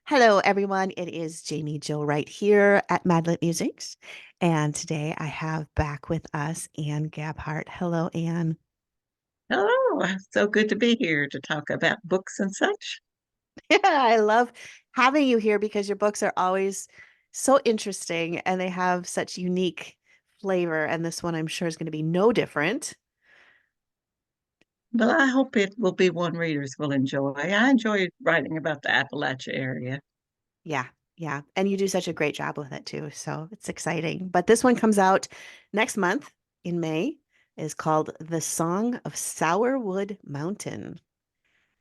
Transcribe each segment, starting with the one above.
Hello, everyone. It is Jamie Jill Wright here at Madlet Musics. And today I have back with us Anne Gabhart. Hello, Anne. Oh, so good to be here to talk about books and such. Yeah, I love having you here because your books are always so interesting and they have such unique flavor. And this one I'm sure is going to be no different. But I hope it will be one readers will enjoy. I enjoy writing about the Appalachia area. Yeah, yeah. And you do such a great job with it too. So it's exciting. But this one comes out next month in May. Is called The Song of Sourwood Mountain.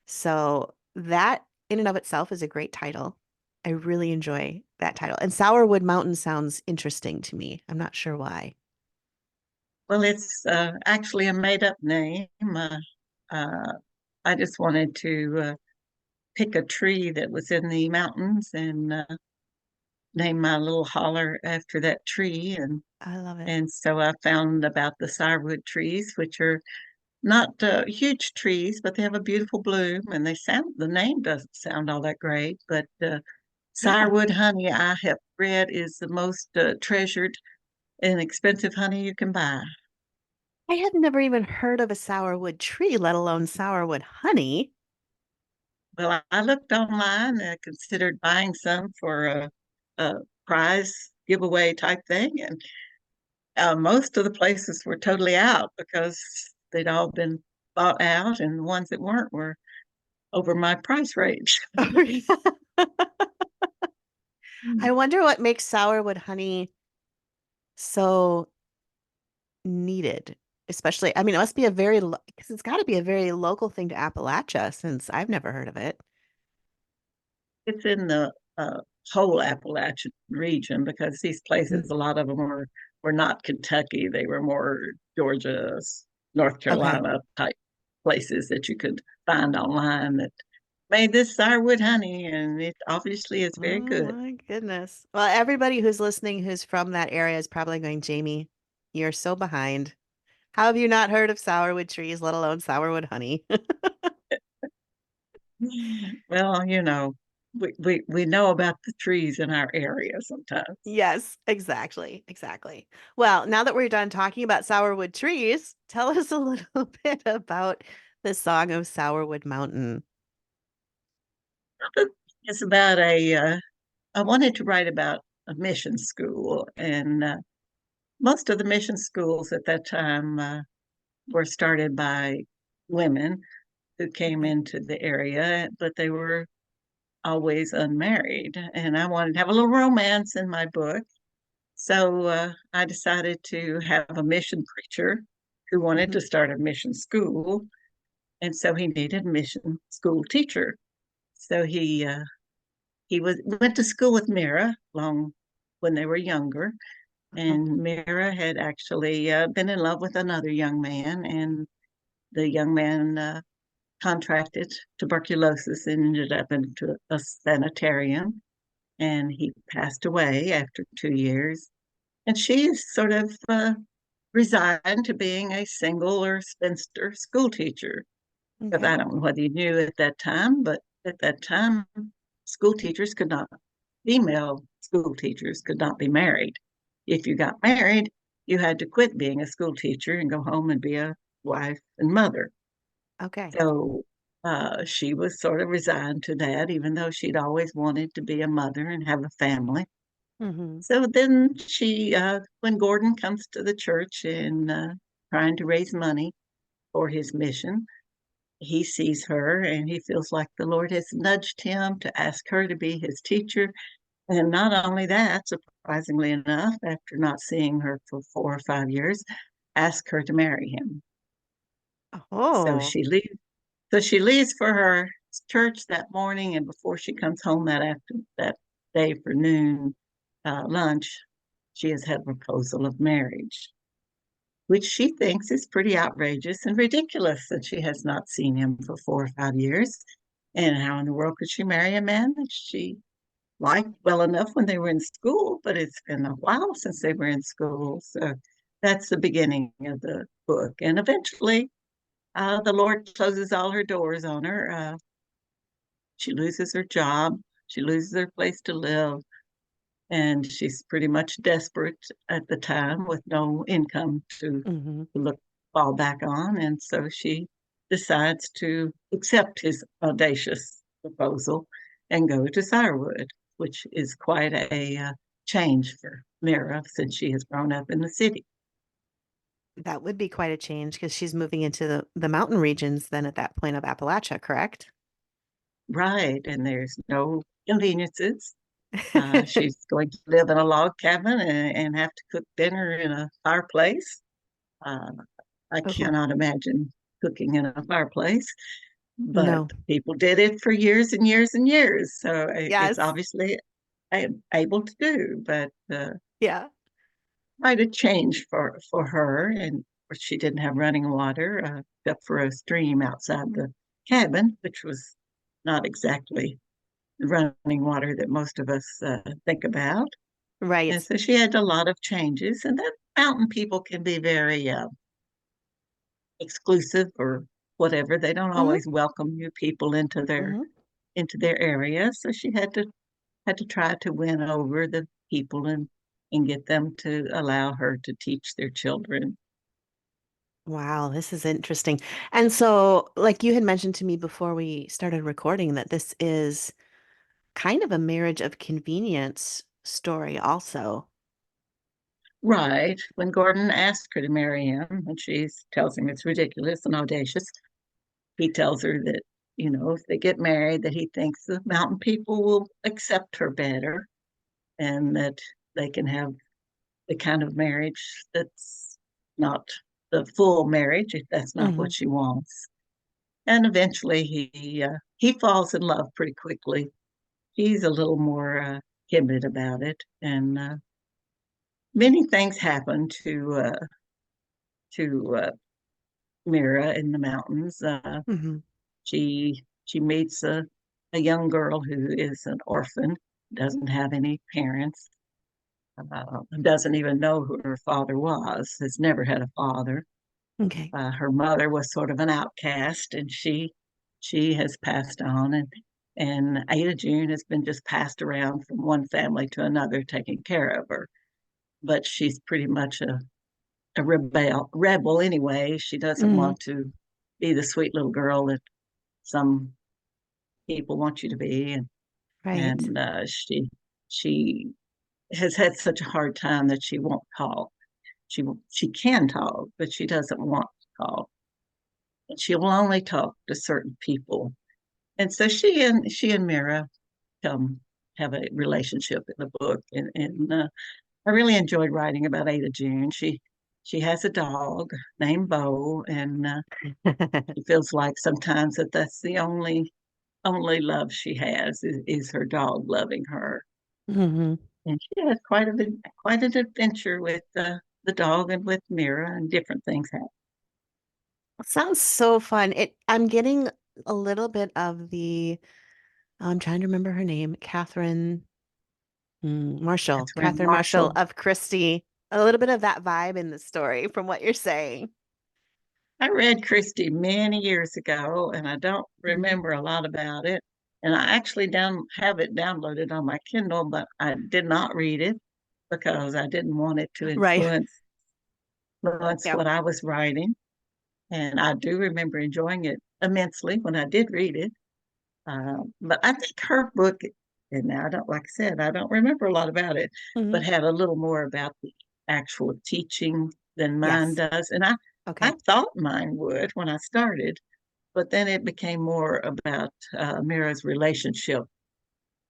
So that in and of itself is a great title. I really enjoy that title. And Sourwood Mountain sounds interesting to me. I'm not sure why. Well, it's actually a made-up name. Uh, I just wanted to pick a tree that was in the mountains and name my little holler after that tree. And I love it. and so I found about the sourwood trees, which are not huge trees, but they have a beautiful bloom, and the name doesn't sound all that great, but Yeah. sourwood honey, I have read, is the most treasured and expensive honey you can buy. I had never even heard of a sourwood tree, let alone sourwood honey. Well, I looked online and considered buying some for a prize giveaway type thing, and most of the places were totally out because they'd all been bought out, and the ones that weren't were over my price range. I wonder what makes sourwood honey so needed, especially, I mean, it must be a very, because it's got to be a very local thing to Appalachia since I've never heard of it. It's in the whole Appalachian region because these Mhm. places, a lot of them were not Kentucky. They were more Georgia, North Okay. Carolina type places that you could find online that made this sourwood honey, and it obviously is very Oh good. my goodness. Well, everybody who's listening who's from that area is probably going, Jamie, you're so behind. How have you not heard of sourwood trees, let alone sourwood honey? Well, we know about the trees in our area sometimes. Yes, exactly. Exactly. Well, now that we're done talking about sourwood trees, tell us a little bit about the Song of Sourwood Mountain. It's about I wanted to write about a mission school, and most of the mission schools at that time were started by women who came Okay. into the area, but they were always unmarried. And I wanted to have a little romance in my book. So I decided to have a mission preacher who wanted Hmm. to start a mission school. And so he needed a mission school teacher. So he went to school with Mira long when they were younger. Uh-huh. And Mira had actually been in love with another young man, and the young man contracted tuberculosis and ended up into a sanitarium. And he passed away after 2 years. And she sort of resigned to being a single or spinster school teacher. Because Okay. I don't know whether you knew at that time, but at that time, school teachers could not, female school teachers could not be married. If you got married, you had to quit being a school teacher and go home and be a wife and mother. Okay. So she was sort of resigned to that, even though she'd always wanted to be a mother and have a family. Hmm. So then when Gordon comes to the church and trying to raise money for his mission, he sees her and he feels like the Lord has nudged him to ask her to be his teacher. And not only that, surprisingly enough, after not seeing her for 4 or 5 years, ask her to marry him. So Oh, she leaves. So she leaves for her church that morning, and before she comes home that day for noon lunch, she has had a proposal of marriage, which she thinks is pretty outrageous and ridiculous that she has not seen him for 4 or 5 years. And how in the world could she marry a man that she liked well enough when they were in school, but it's been a while since they were in school. So that's the beginning of the book. And eventually, the Lord closes all her doors on her. She loses her job. She loses her place to live, and she's pretty much desperate at the time with no income Hmm. to look fall back on, and so she decides to accept his audacious proposal and go to Sourwood, which is quite a change for Mira since she has grown up in the city. That would be quite a change because she's moving into the mountain regions then at that point of Appalachia, correct? Right, and there's no conveniences. She's going to live in a log cabin and have to cook dinner in a fireplace. Uh, I Oh, cannot imagine cooking in a fireplace, but no. people did it for years and years and years. So it's Yes. obviously able to do, but Yeah. quite a change for her. And she didn't have running water except for a stream outside the cabin, which was not exactly the running water that most of us think about. And Right. so she had a lot of changes. And then mountain people can be very exclusive or whatever. They don't Hmm. always welcome new people Hmm. into their area. So she had to try to win over the people and get them to allow her to teach their children. Wow, this is interesting. And so, like you had mentioned to me before we started recording, that this is kind of a marriage of convenience story, also. Right. When Gordon asked her to marry him, and she tells him it's ridiculous and audacious, he tells her that, if they get married, that he thinks the mountain people will accept her better and that they can have the kind of marriage that's not the full marriage if that's not Hmm. what she wants. And eventually he falls in love pretty quickly. He's a little more timid about it, and many things happen to Mira in the mountains. Hmm. She meets a young girl who is an orphan, doesn't have any parents, doesn't even know who her father was, has never had a father. Okay. Her mother was sort of an outcast, and she has passed on, and Ada June has been just passed around from one family to another, taking care of her. But she's pretty much a rebel anyway. She doesn't Hmm. want to be the sweet little girl that some people want you to be, Right. and she has had such a hard time that she won't talk. She can talk, but she doesn't want to talk. And she will only talk to certain people. And so she and Mira come have a relationship in the book, and I really enjoyed writing about Ada June. She has a dog named Bo, and she feels like sometimes that's the only love she has is her dog loving her. Hmm. And she has quite an adventure with the dog and with Mira, and different things happen. Sounds so fun. I'm getting a little bit of I'm trying to remember her name, Marshall, Catherine Catherine Marshall Marshall. of Christie. A little bit of that vibe in the story from what you're saying. I read Christie many years ago, and I don't Mhm. remember a lot about it. And I actually have it downloaded on my Kindle, but I did not read it because I didn't want it to Right. influence Yep. what I was writing. And I do remember enjoying it immensely when I did read it. But I think her book, and now I don't, like I said, I don't remember a lot about it, Hmm. but had a little more about the actual teaching than mine Yes. does. And I Okay. thought mine would when I started, but then it became more about Mira's relationship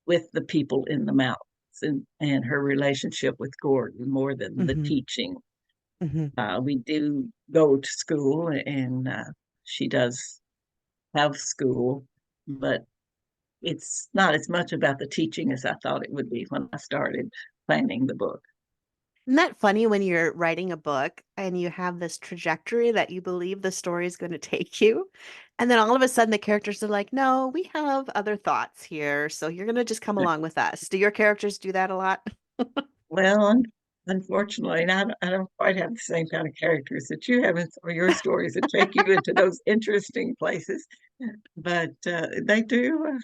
with the people in the mountains and her relationship with Gordon more than the Hmm. teaching. Hmm. We do go to school, and she does have school, but it's not as much about the teaching as I thought it would be when I started planning the book. Isn't that funny when you're writing a book and you have this trajectory that you believe the story is going to take you? And then all of a sudden the characters are like, no, we have other thoughts here. So you're going to just come along with us. Do your characters do that a lot? Well, unfortunately, and I don't quite have the same kind of characters that you have in some of your stories that take you into those interesting places, but they do.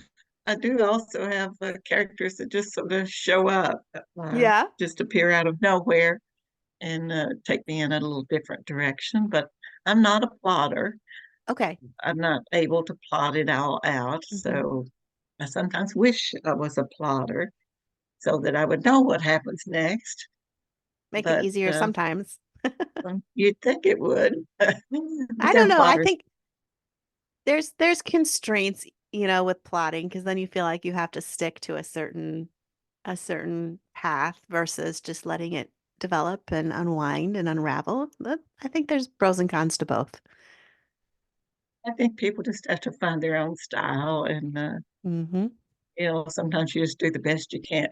I do also have characters that just sort of show up, Yeah. just appear out of nowhere and take me in a little different direction. But I'm not a plotter. Okay. I'm not able to plot it all out. Hmm. So I sometimes wish I was a plotter so that I would know what happens next. Make it But easier sometimes. you'd think it would. But I don't then know. I plotters, think there's constraints, with plotting because then you feel like you have to stick to a certain path versus just letting it develop and unwind and unravel. But I think there's pros and cons to both. I think people just have to find their own style. And, Hmm. sometimes you just do the best you can.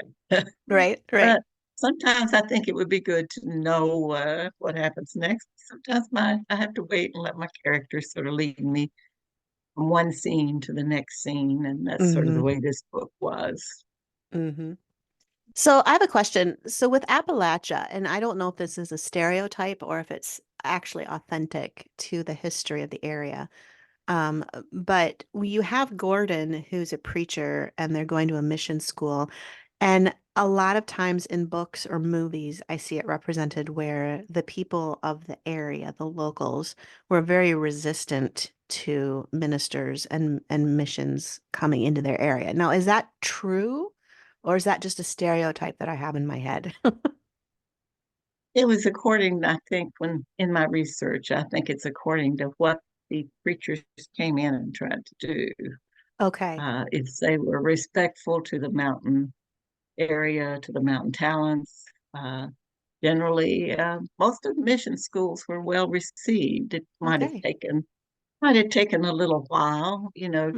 Right, right. But sometimes I think it would be good to know what happens next. Sometimes I have to wait and let my characters sort of lead me from one scene to the next scene, and that's sort of the Hmm. way this book was. Hmm. So I have a question. So with Appalachia, and I don't know if this is a stereotype or if it's actually authentic to the history of the area. But you have Gordon, who's a preacher, and they're going to a mission school. And a lot of times in books or movies, I see it represented where the people of the area, the locals, were very resistant to ministers and missions coming into their area. Now, is that true, or is that just a stereotype that I have in my head? It was according, I think, when in my research, I think it's according to what the preachers came in and tried to do. Okay. If they were respectful to the mountain area, to the mountain talents, generally, most of the mission schools were well received. It Okay. might have taken a little while,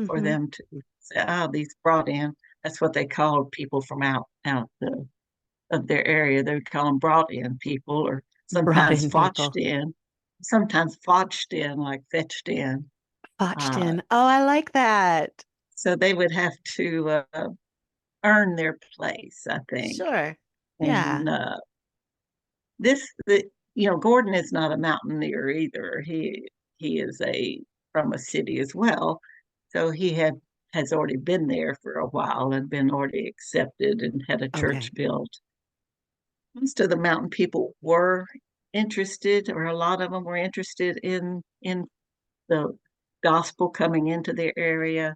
for Hmm. them to say, these brought in. That's what they called people from out of their area. They would call them brought in people, or Brought sometimes in people. fotched in, like fetched in. Botched Uh, in. Oh, I like that. so they would have to earn their place, I think. Sure. Yeah. And this, the Gordon is not a mountaineer either. He is a from a city as well, so has already been there for a while and been already accepted and had a church Okay. built. Most of the mountain people were interested, or a lot of them were interested in the gospel coming into their area,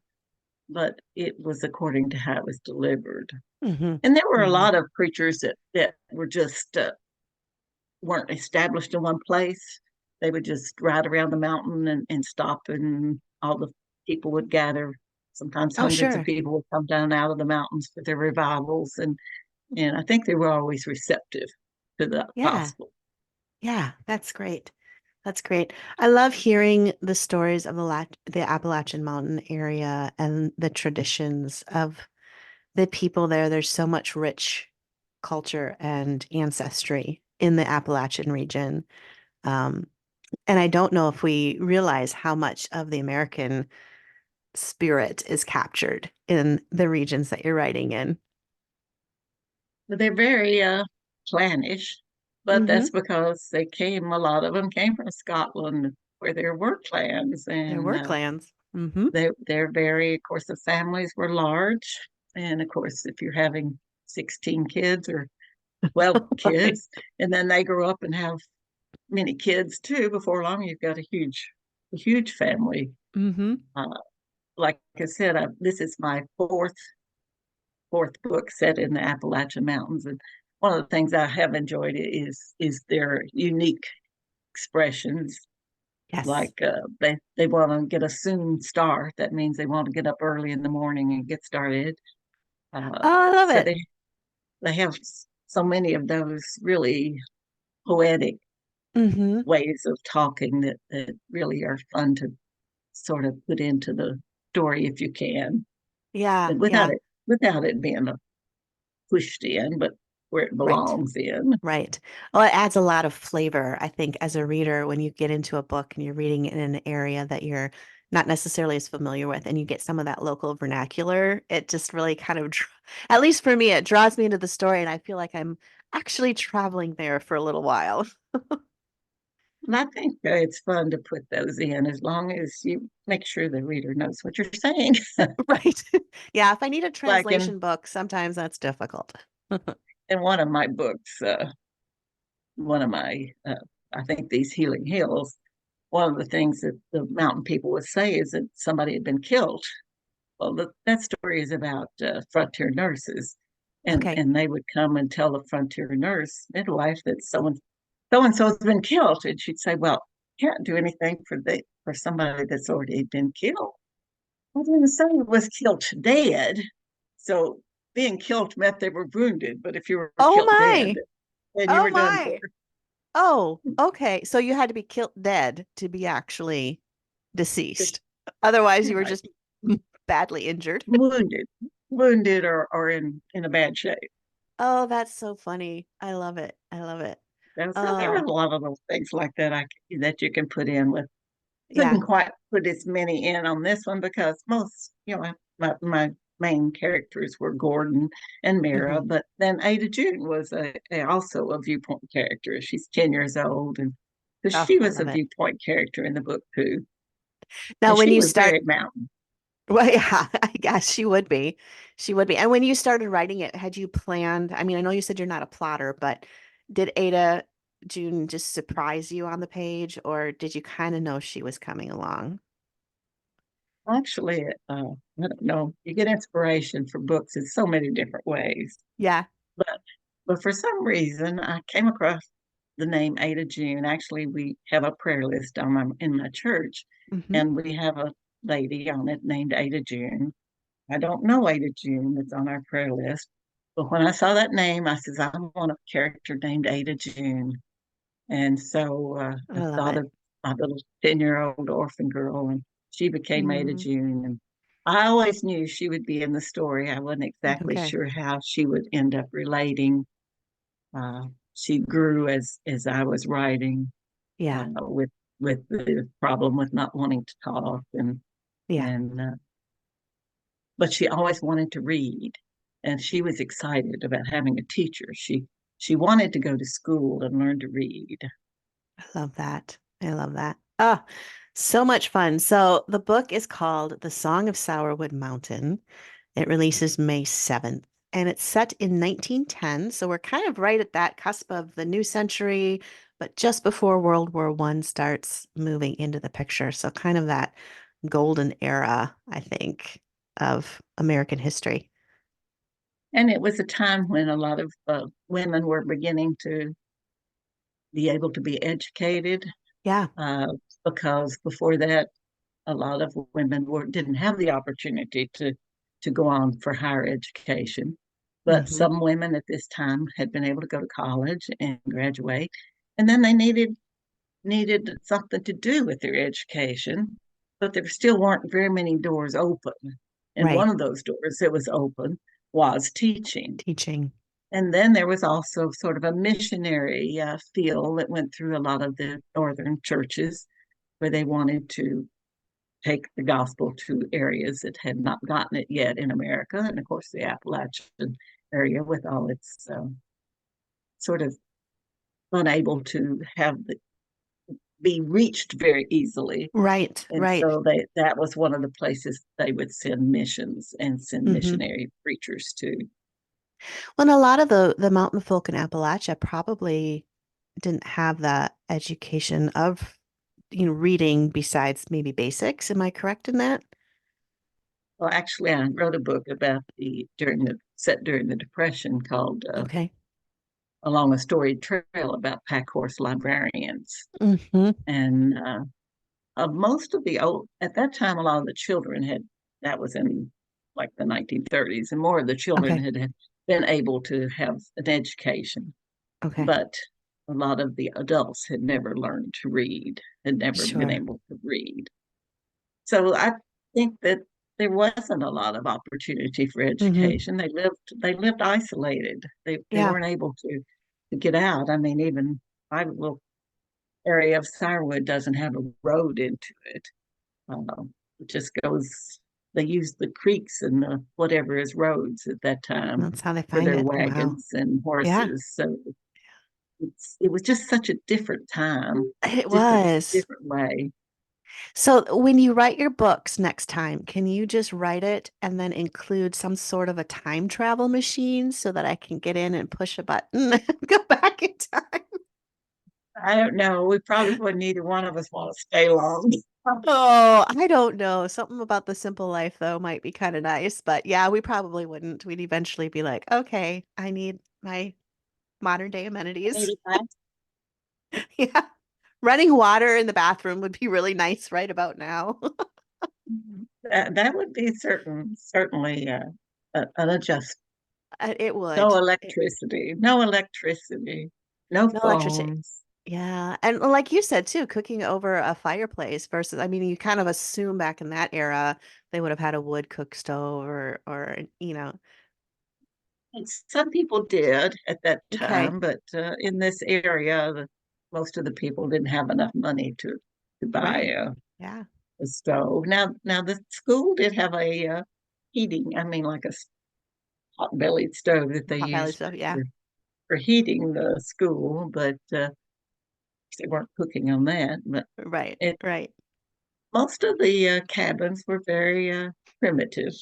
but it was according to how it was delivered. Hmm. And there were a Hmm. lot of preachers that were just weren't established in one place. They would just ride around the mountain and stop, and all the people would gather. Sometimes Oh, hundreds of sure. people would come down out of the mountains for their revivals, and I think they were always receptive to the Yeah. gospel. Yeah. That's great. That's great. I love hearing the stories of the Appalachian Mountain area and the traditions of the people there. There's so much rich culture and ancestry in the Appalachian region. Um, and I don't know if we realize how much of the American spirit is captured in the regions that you're writing in. But they're very clannish, but that's Hmm. because a lot of them came from Scotland, where there were clans, There and were clans. Hmm. they're very, of course, the families were large, and of course, if you're having 16 kids or 12 Right. kids, and then they grow up and have many kids too, before long you've got a huge family. Hmm. Uh, like I said, this is my fourth book set in the Appalachian Mountains, and one of the things I have enjoyed is their unique expressions. Yes. Like they want to get a soon start. That means they want to get up early in the morning and get started. Oh, I love So it. they have so many of those really poetic Hmm. ways of talking that really are fun to sort of put into the story if you can, Yeah, and yeah. without it being pushed in, but where it Right. belongs in. Right. Well, it adds a lot of flavor, I think, as a reader when you get into a book and you're reading it in an area that you're not necessarily as familiar with and you get some of that local vernacular. It just really kind of, at least for me, it draws me into the story and I feel like I'm actually traveling there for a little while. And I think it's fun to put those in as long as you make sure the reader knows what you're saying. Right. Yeah, if I need a Like translation book, sometimes that's difficult. in one of my books, one of my, I think these Healing Hills, one of the things that the mountain people would say is that somebody had been killed. Well, that story is about frontier nurses, Okay. and they would come and tell the frontier nurse midwife that so and so's been killed, and she'd say, "Well, can't do anything for somebody that's already been killed." Well, then somebody was killed dead, so being killed meant they were wounded. But if you were Oh killed dead, my. then you Oh were done for. my. Oh, okay. So you had to be killed dead to be actually deceased. Otherwise, you were Right, just badly injured. wounded, wounded, or in a bad shape. Oh, that's so funny. I love it. I love it. So there were Oh, a lot of little things like that that you can put in with. yeah. Couldn't quite put as many in on this one because most, my main characters were Gordon and Mira, Hmm. but then Ada June was also a viewpoint character. She's 10 years old, and because Oh, she I was a love it. viewpoint character in the book too, Now, and when she you was start, very mountain. well, yeah, I guess she would be. She would be. And when you started writing it, had you planned? I mean, I know you said you're not a plotter, but did Ada June just surprise you on the page, or did you kind of know she was coming along? Actually, I don't know. You get inspiration for books in so many different ways. Yeah. But for some reason, I came across the name Ada June. Actually, we have a prayer list in my church, Hmm. and we have a lady on it named Ada June. I don't know Ada June that's on our prayer list, but when I saw that name, I says I want a character named Ada June, and so I I love thought it. of my little 10-year-old orphan girl, and she became Ada Mm, June, and I always knew she would be in the story. I wasn't exactly okay. sure how she would end up relating. uh, she grew as I was writing, Yeah. with the problem with not wanting to talk, Yeah. and but she always wanted to read, and she was excited about having a teacher. She wanted to go to school and learn to read. I love that. I love that. Ah, so much fun. So the book is called The Song of Sourwood Mountain. It releases May 7th, and it's set in 1910. So we're kind of right at that cusp of the new century, but just before World War One starts moving into the picture. So kind of that golden era, I think, of American history. And it was a time when a lot of women were beginning to be able to be educated, Yeah. uh, because before that, a lot of women didn't have the opportunity to go on for higher education. But Hmm. some women at this time had been able to go to college and graduate, and then they needed something to do with their education, but there still weren't very many doors open. And Right. one of those doors that was open was teaching. Teaching. And then there was also sort of a missionary feel that went through a lot of the northern churches where they wanted to take the gospel to areas that had not gotten it yet in America. And of course, the Appalachian area with all its sort of unable to be reached very easily. Right. And Right. so that was one of the places they would send missions and send Hmm. missionary preachers to. Well, and a lot of the mountain folk in Appalachia probably didn't have that education of, reading besides maybe basics. Am I correct in that? Well, actually, I wrote a book about the during the set during the Depression called Okay. "Along a Storied Trail" about pack horse librarians. Hmm. And most of the old at that time, a lot of the children had that was in like the 1930s, and more of the children Okay. had been able to have an education, Okay. but a lot of the adults had never learned to read, had never been Sure. able to read. So I think that there wasn't a lot of opportunity for Hmm. education. They lived isolated. They Yeah. weren't able to get out. I mean, even my little area of Sourwood doesn't have a road into it. It just goes. They use the creeks and the whatever is roads at that time That's how they for find their it. Wow. wagons and Yeah. horses. So it was just such a different time, It different was. different way. So when you write your books next time, can you just write it and then include some sort of a time travel machine so that I can get in and push a button and go back in time? I don't know. We probably wouldn't neither one of us want to stay long. Oh, I don't know. Something about the simple life though might be kind of nice, but yeah, we probably wouldn't. We'd eventually be like, okay, I need my modern day amenities. Maybe that. Yeah. Running water in the bathroom would be really nice right about now. That would be certainly an adjustment. It would. No electricity, no electricity, no No electricity. phones. Yeah. And like you said too, cooking over a fireplace versus, I mean, you kind of assume back in that era they would have had a wood cook stove or. And some people did at that Okay. time, but in this area, most of the people didn't have enough money to buy Right. Yeah. a stove. Now the school did have a heating. I mean, like a hot-bellied stove that they Potbelly used stuff. Yeah. for heating the school, but they weren't cooking on that. But Right. it Right. most of the cabins were very primitive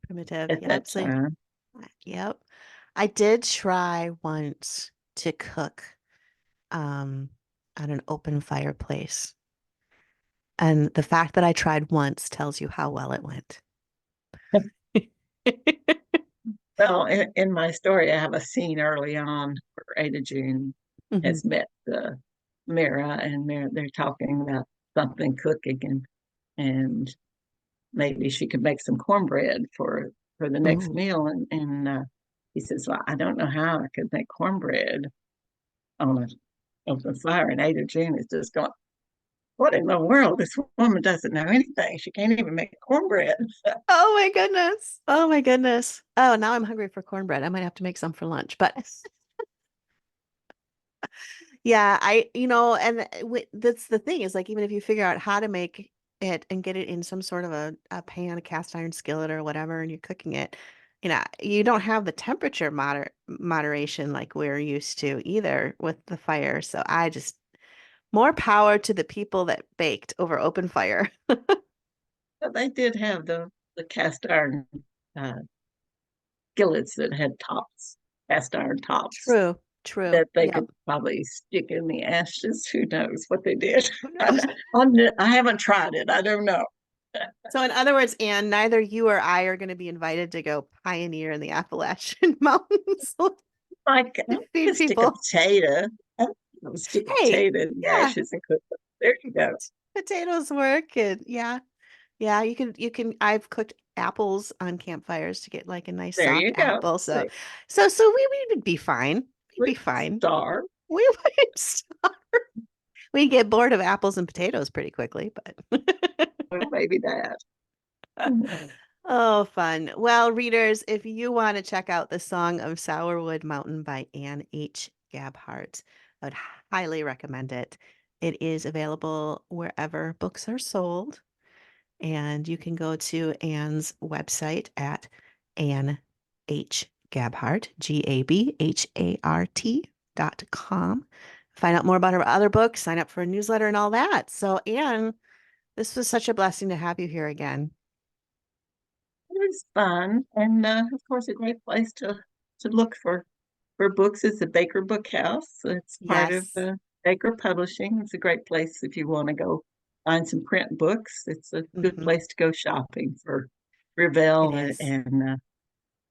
Primitive. at that Yep. So, time. yep. I did try once to cook um on an open fireplace. And the fact that I tried once tells you how well it went. Well, in my story, I have a scene early on where Ada June Hmm. has met Mira, and they're talking about something cooking, and maybe she could make some cornbread for the next Ooh. meal. And he says, "Well, I don't know how I could make cornbread on a open fire." And Ada June is just going, "What in the world? This woman doesn't know anything. She can't even make cornbread." Oh my goodness. Oh my goodness. Oh, now I'm hungry for cornbread. I might have to make some for lunch. But yeah, and that's the thing is like even if you figure out how to make it and get it in some sort of a pan, a cast iron skillet or whatever, and you're cooking it, you don't have the temperature moderation like we're used to either with the fire. So I just more power to the people that baked over open fire. But they did have the cast iron uh, skillets that had tops, cast iron tops True, true. that they Yep. could probably stick in the ashes. Who knows what they did? Who I, knows? I haven't tried it. I don't know. So, in other words, Anne, neither you or I are going to be invited to go pioneer in the Appalachian Mountains Like I to feed could stick a people. potato. I would stick a Hey, potato in the yeah, ashes and cook them. There you go. potatoes work, and yeah, I've cooked apples on campfires to get like a nice There soft you go. apple. So, See, so we would be fine. We'd we be fine. starve. We would stop. We get bored of apples and potatoes pretty quickly, but. Well, maybe that. Mhm. Oh, fun. Well, readers, if you want to check out The Song of Sourwood Mountain by Anne H. Gabhart, I would highly recommend it. It is available wherever books are sold, and you can go to Anne's website at Anne H. Gabhart, GABHART.com. Find out more about her other books, sign up for a newsletter and all that. So, Anne, this was such a blessing to have you here again. It was fun, and of course, a great place to look for books is the Baker Book House. It's part of Yes. Baker Publishing. It's a great place if you want to go find some print books. It's a good Hmm. place to go shopping for It Revell is. and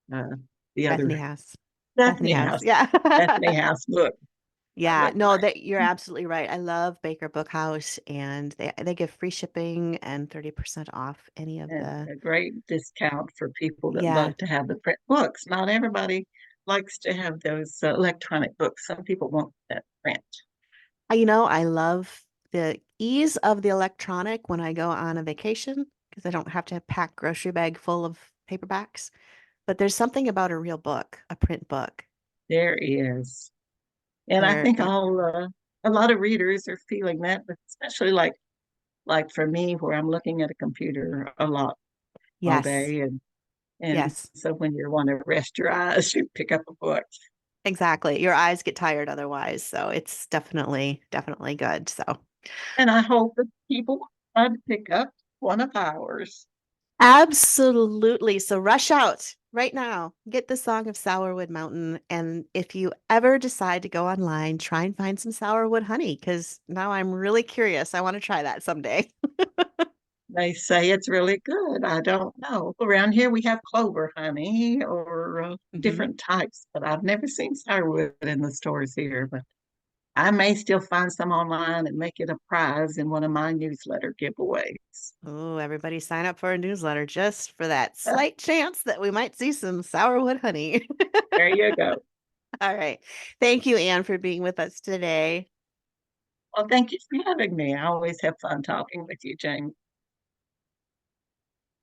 the Bethany other House. Bethany Bethany House. House. Yeah. Bethany House book. Yeah. That's No, right. that you're absolutely right. I love Baker Bookhouse and they give free shipping and 30% off any of And the a great discount for people that yeah. love to have the print books. Not everybody likes to have those electronic books. Some people want that print. I love the ease of the electronic when I go on a vacation because I don't have to pack grocery bag full of paperbacks. But there's something about a real book, a print book, There is. And I where think a lot of readers are feeling that, but especially like for me, where I'm looking at a computer a lot all yes, day, and yes. so when you want to rest your eyes, you pick up a book. Exactly. Your eyes get tired otherwise. So it's definitely good. So And I hope that people would pick up one of ours. absolutely. So rush out right now. Get the Song of Sourwood Mountain. And if you ever decide to go online, try and find some sourwood honey because now I'm really curious. I want to try that someday. They say it's really good. I don't know. Around here we have clover honey or Hmm. different types, but I've never seen sourwood in the stores here. But I may still find some online and make it a prize in one of my newsletter giveaways. Oh, everybody sign up for a newsletter just for that slight chance that we might see some sourwood honey. There you go. All right. Thank you, Anne, for being with us today. Well, thank you for having me. I always have fun talking with you, James.